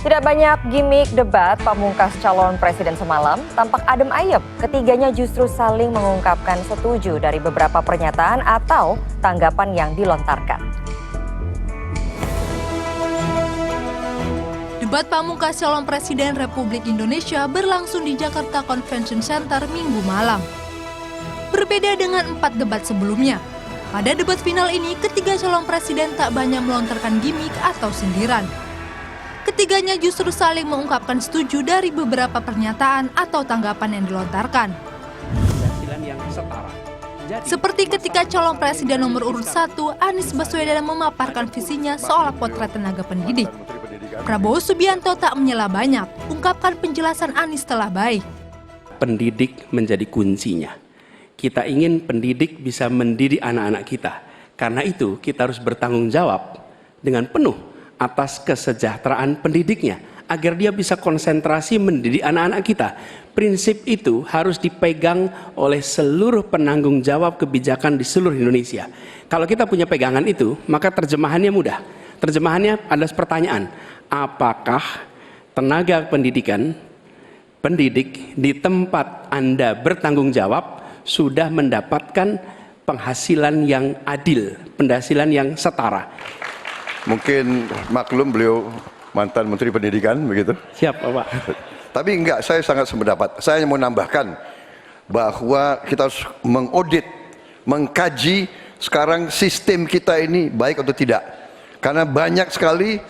Tidak banyak gimmick debat pamungkas calon presiden semalam, tampak adem ayem. Ketiganya justru saling mengungkapkan setuju dari beberapa pernyataan atau tanggapan yang dilontarkan. Debat pamungkas calon presiden Republik Indonesia berlangsung di Jakarta Convention Center Minggu malam. Berbeda dengan 4 debat sebelumnya, pada debat final ini ketiga calon presiden tak banyak melontarkan gimmick atau sindiran. Ketiganya justru saling mengungkapkan setuju dari beberapa pernyataan atau tanggapan yang dilontarkan. Seperti ketika calon presiden nomor urut 1, Anies Baswedan memaparkan visinya soal potret tenaga pendidik. Prabowo Subianto tak menyela banyak, ungkapkan penjelasan Anies telah baik. Pendidik menjadi kuncinya. Kita ingin pendidik bisa mendidik anak-anak kita. Karena itu kita harus bertanggung jawab dengan penuh atas kesejahteraan pendidiknya, agar dia bisa konsentrasi mendidik anak-anak kita. Prinsip itu harus dipegang oleh seluruh penanggung jawab kebijakan di seluruh Indonesia. Kalau kita punya pegangan itu, maka terjemahannya mudah. Terjemahannya adalah pertanyaan, apakah tenaga pendidik di tempat Anda bertanggung jawab sudah mendapatkan penghasilan yang adil, penghasilan yang setara? Mungkin maklum beliau mantan Menteri Pendidikan, begitu? Siap, Bapak. Tapi enggak, saya sangat sependapat. Saya mau nambahkan bahwa kita harus mengaudit, mengkaji sekarang sistem kita ini baik atau tidak. Karena banyak sekali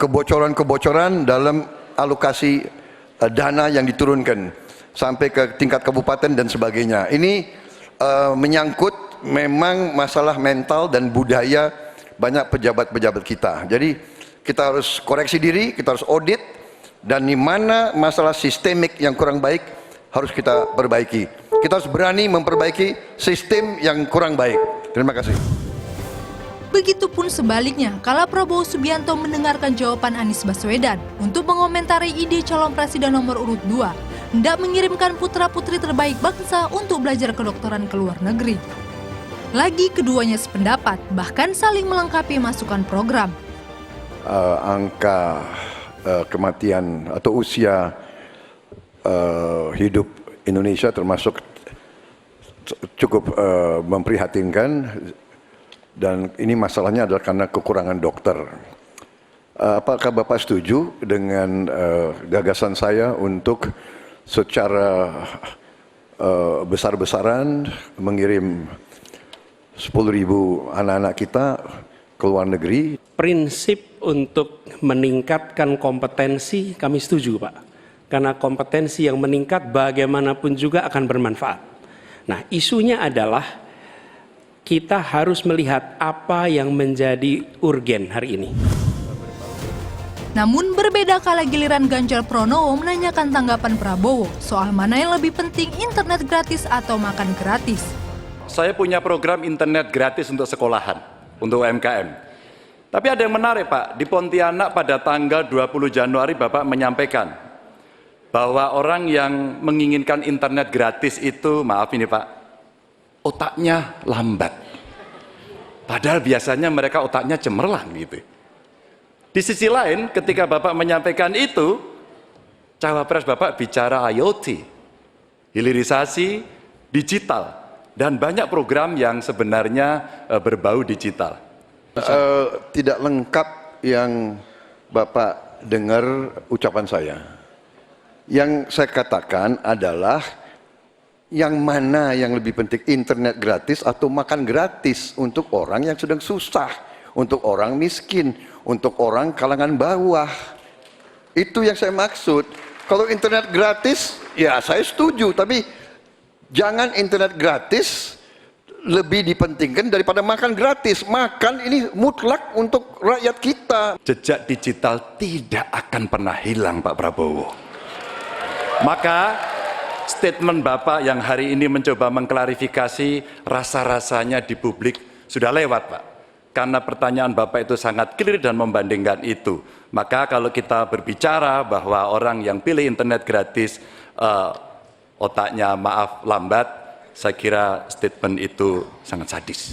kebocoran-kebocoran dalam alokasi dana yang diturunkan sampai ke tingkat kabupaten dan sebagainya. Ini menyangkut memang masalah mental dan budaya banyak pejabat-pejabat kita. Jadi kita harus koreksi diri, kita harus audit, dan di mana masalah sistemik yang kurang baik harus kita perbaiki. Kita harus berani memperbaiki sistem yang kurang baik. Terima kasih. Begitupun sebaliknya, kala Prabowo Subianto mendengarkan jawaban Anies Baswedan untuk mengomentari ide calon presiden nomor urut 2, hendak mengirimkan putra-putri terbaik bangsa untuk belajar kedokteran ke luar negeri. Lagi keduanya sependapat, bahkan saling melengkapi masukan program. Angka kematian atau usia hidup Indonesia termasuk cukup memprihatinkan, dan ini masalahnya adalah karena kekurangan dokter. Apakah Bapak setuju dengan gagasan saya untuk secara besar-besaran mengirim 10.000 anak-anak kita ke luar negeri? Prinsip untuk meningkatkan kompetensi kami setuju, Pak. Karena kompetensi yang meningkat bagaimanapun juga akan bermanfaat. Nah, isunya adalah kita harus melihat apa yang menjadi urgen hari ini. Namun berbeda kala giliran Ganjar Pranowo menanyakan tanggapan Prabowo soal mana yang lebih penting, internet gratis atau makan gratis. Saya punya program internet gratis untuk sekolahan, untuk UMKM. Tapi ada yang menarik, Pak. Di Pontianak pada tanggal 20 Januari Bapak menyampaikan bahwa orang yang menginginkan internet gratis itu, maaf ini Pak, otaknya lambat. Padahal biasanya mereka otaknya cemerlang gitu. Di sisi lain, ketika Bapak menyampaikan itu, cawapres Bapak bicara IoT, hilirisasi digital, dan banyak program yang sebenarnya berbau digital. Tidak lengkap yang Bapak dengar ucapan saya. Yang saya katakan adalah yang mana yang lebih penting, internet gratis atau makan gratis untuk orang yang sedang susah, untuk orang miskin, untuk orang kalangan bawah. Itu yang saya maksud. Kalau internet gratis, ya saya setuju, tapi jangan internet gratis lebih dipentingkan daripada makan gratis. Makan ini mutlak untuk rakyat kita. Jejak digital tidak akan pernah hilang, Pak Prabowo. Maka statement Bapak yang hari ini mencoba mengklarifikasi rasa-rasanya di publik sudah lewat, Pak. Karena pertanyaan Bapak itu sangat clear dan membandingkan itu. Maka kalau kita berbicara bahwa orang yang pilih internet gratis otaknya maaf lambat, saya kira statement itu sangat sadis.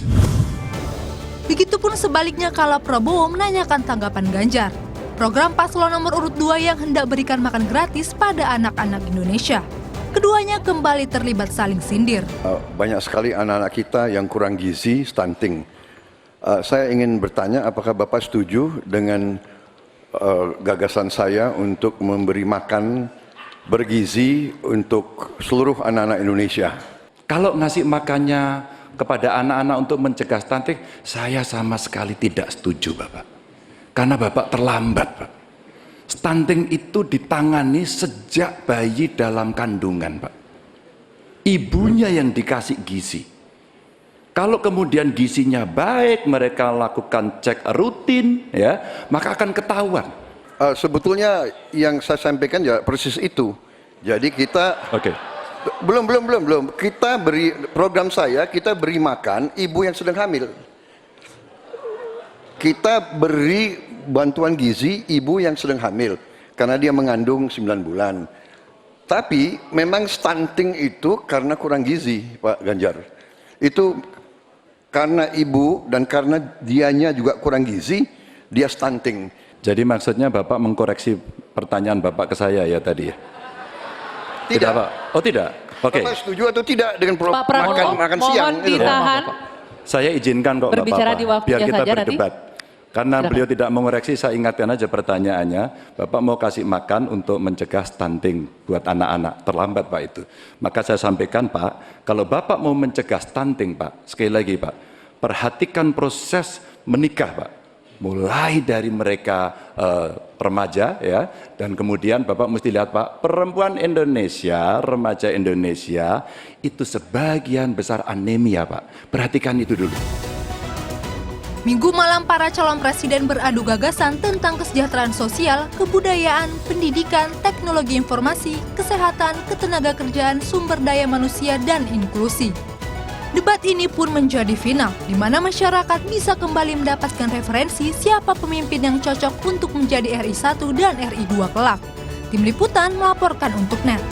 Begitupun sebaliknya kala Prabowo menanyakan tanggapan Ganjar. program paslon nomor urut 2 yang hendak berikan makan gratis pada anak-anak Indonesia. Keduanya kembali terlibat saling sindir. Banyak sekali anak-anak kita yang kurang gizi, stunting. Saya ingin bertanya, apakah Bapak setuju dengan gagasan saya untuk memberi makan bergizi untuk seluruh anak-anak Indonesia? Kalau ngasih makannya kepada anak-anak untuk mencegah stunting, saya sama sekali tidak setuju, Bapak. Karena Bapak terlambat, Pak. Stunting itu ditangani sejak bayi dalam kandungan, Pak. Ibunya yang dikasih gizi. Kalau kemudian gizinya baik, mereka lakukan cek rutin, ya, maka akan ketahuan. Sebetulnya yang saya sampaikan ya persis itu. Jadi kita belum. Kita beri program kita beri makan ibu yang sedang hamil. Kita beri bantuan gizi ibu yang sedang hamil karena dia mengandung 9 bulan. Tapi memang stunting itu karena kurang gizi, Pak Ganjar. Itu karena ibu dan karena dianya juga kurang gizi, dia stunting. Jadi maksudnya Bapak mengkoreksi pertanyaan Bapak ke saya ya tadi ya? Tidak, Pak. Oh tidak? Oke. Bapak setuju atau tidak dengan Pak Prabowo, makan siang? mohon ditahan. Saya izinkan kok nggak Berbicara apa-apa, di waktunya biar kita saja berdebat. Karena Silakan. beliau tidak mengoreksi, saya ingatkan aja pertanyaannya. Bapak mau kasih makan untuk mencegah stunting buat anak-anak. Terlambat Pak itu. Maka saya sampaikan Pak, kalau Bapak mau mencegah stunting Pak, sekali lagi Pak, perhatikan proses menikah Pak. Mulai dari mereka remaja ya, dan kemudian Bapak mesti lihat Pak, perempuan Indonesia, remaja Indonesia itu sebagian besar anemia Pak. Perhatikan itu dulu. Minggu malam para calon presiden beradu gagasan tentang kesejahteraan sosial, kebudayaan, pendidikan, teknologi informasi, kesehatan, ketenagakerjaan, sumber daya manusia, dan inklusi. Debat ini pun menjadi final, di mana masyarakat bisa kembali mendapatkan referensi siapa pemimpin yang cocok untuk menjadi RI 1 dan RI 2 kelak. Tim Liputan melaporkan untuk NET.